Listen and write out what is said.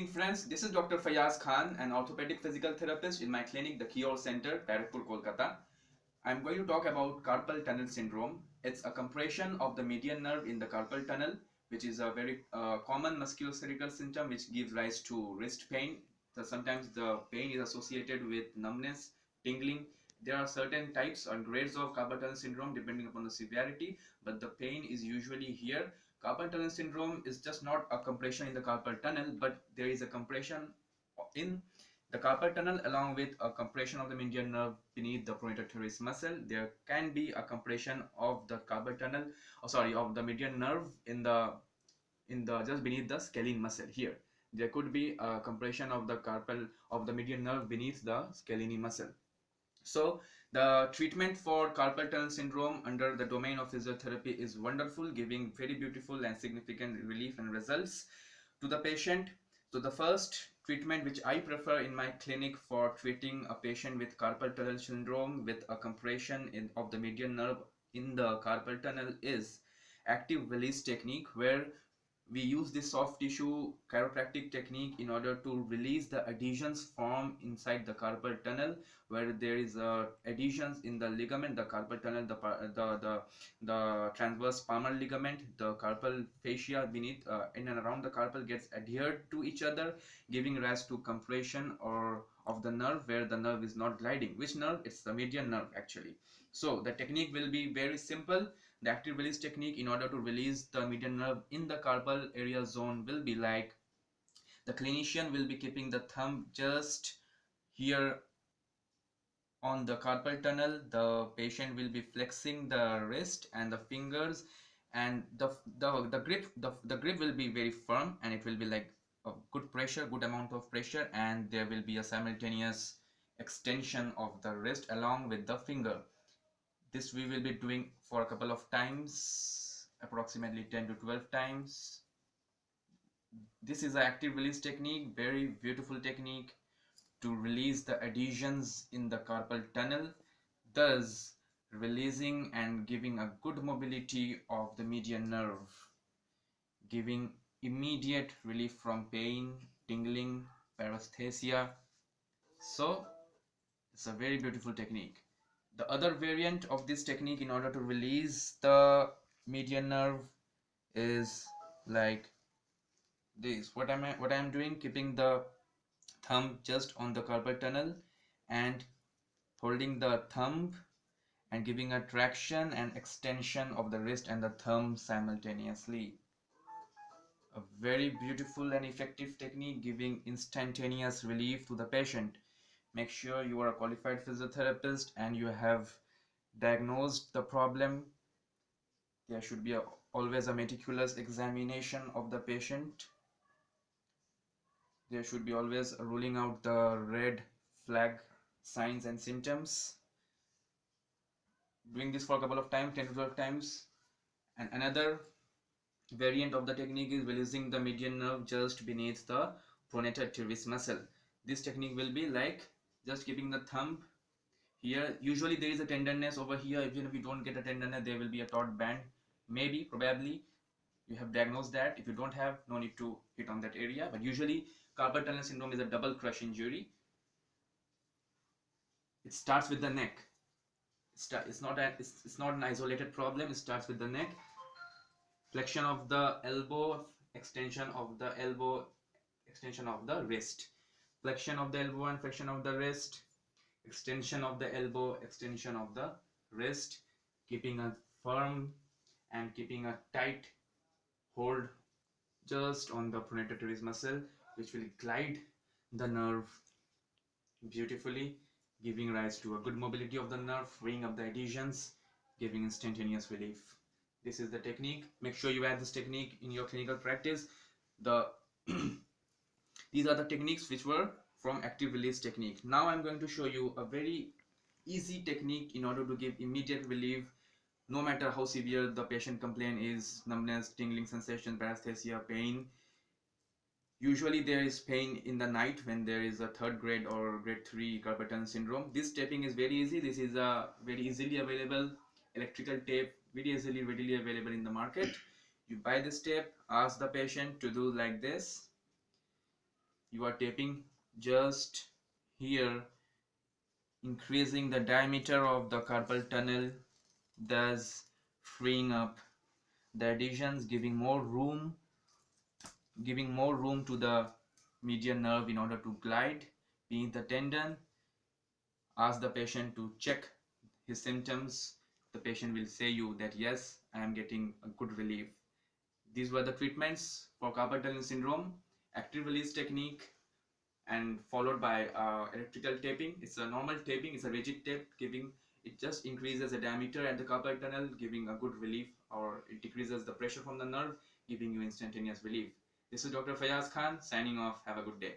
evening, friends. This is Dr. Faiyaz Khan, an orthopedic physical therapist in my clinic, the Cure Center, Paraipur, Kolkata. I'm going to talk about carpal tunnel syndrome. It's a compression of the median nerve in the carpal tunnel, which is a very common musculoskeletal symptom which gives rise to wrist pain. So sometimes the pain is associated with numbness, tingling. There are certain types or grades of carpal tunnel syndrome depending upon the severity, but the pain is usually here. Carpal tunnel syndrome is just not a compression in the carpal tunnel, but there is a compression in the carpal tunnel along with a compression of the median nerve beneath the pronator teres muscle. There can be a compression of the carpal tunnel, of the median nerve in the just beneath the scalene muscle here. There could be a compression of the median nerve beneath the scalene muscle. So the treatment for carpal tunnel syndrome under the domain of physiotherapy is wonderful, giving very beautiful and significant relief and results to the patient. So the first treatment which I prefer in my clinic for treating a patient with carpal tunnel syndrome with a compression of the median nerve in the carpal tunnel is active release technique, where we use this soft tissue chiropractic technique in order to release the adhesions formed inside the carpal tunnel, where there is adhesions in the ligament, the carpal tunnel, the transverse palmar ligament, the carpal fascia beneath in and around the carpal gets adhered to each other, giving rise to compression or of the nerve where the nerve is not gliding. Which nerve? It's the median nerve actually. So the technique will be very simple. The active release technique in order to release the median nerve in the carpal area zone will be like, the clinician will be keeping the thumb just here on the carpal tunnel. The patient will be flexing the wrist and the fingers, and the grip will be very firm, and it will be like a good amount of pressure, and there will be a simultaneous extension of the wrist along with the finger. This we will be doing for a couple of times, approximately 10 to 12 times. This is an active release technique, very beautiful technique to release the adhesions in the carpal tunnel, thus releasing and giving a good mobility of the median nerve, giving immediate relief from pain, tingling, paraesthesia. So it's a very beautiful technique. The other variant of this technique in order to release the median nerve is like this. What I am doing, keeping the thumb just on the carpal tunnel and holding the thumb and giving a traction and extension of the wrist and the thumb simultaneously. A very beautiful and effective technique, giving instantaneous relief to the patient. Make sure you are a qualified physiotherapist and you have diagnosed the problem. There should be always a meticulous examination of the patient. There should be always ruling out the red flag signs and symptoms. Doing this for a couple of times, 10 to 12 times. And another variant of the technique is releasing the median nerve just beneath the pronator teres muscle. This technique will be like just keeping the thumb here. Usually there is a tenderness over here. Even if you don't get a tenderness, there will be a taut band. Maybe, probably, you have diagnosed that. If you don't have, no need to hit on that area. But usually carpal tunnel syndrome is a double crush injury. It starts with the neck. It's not an isolated problem. It starts with the neck. Flexion of the elbow, extension of the elbow, extension of the wrist. Flexion of the elbow and flexion of the wrist. Extension of the elbow, extension of the wrist. Keeping a firm and keeping a tight hold just on the pronator teres muscle, which will glide the nerve beautifully, giving rise to a good mobility of the nerve, freeing up the adhesions, giving instantaneous relief. This is the technique. Make sure you add this technique in your clinical practice. These are the techniques which were from active release technique. Now I'm going to show you a very easy technique in order to give immediate relief, no matter how severe the patient complaint is: numbness, tingling sensation, paraesthesia, pain. Usually there is pain in the night when there is a third grade or grade 3 carpal tunnel syndrome. This taping is very easy. This is a very easily available electrical tape, readily available in the market. You buy this tape, ask the patient to do like this. You are taping just here, increasing the diameter of the carpal tunnel, thus freeing up the adhesions, giving more room to the median nerve in order to glide beneath the tendon. Ask the patient to check his symptoms. The patient will say you that yes, I am getting a good relief. These were the treatments for carpal tunnel syndrome. Active release technique and followed by electrical taping. It's a normal taping, it's a rigid tape, giving it just increases the diameter at the carpal tunnel, giving a good relief, or it decreases the pressure from the nerve, giving you instantaneous relief. This is Dr. Faiyaz Khan signing off. Have a good day.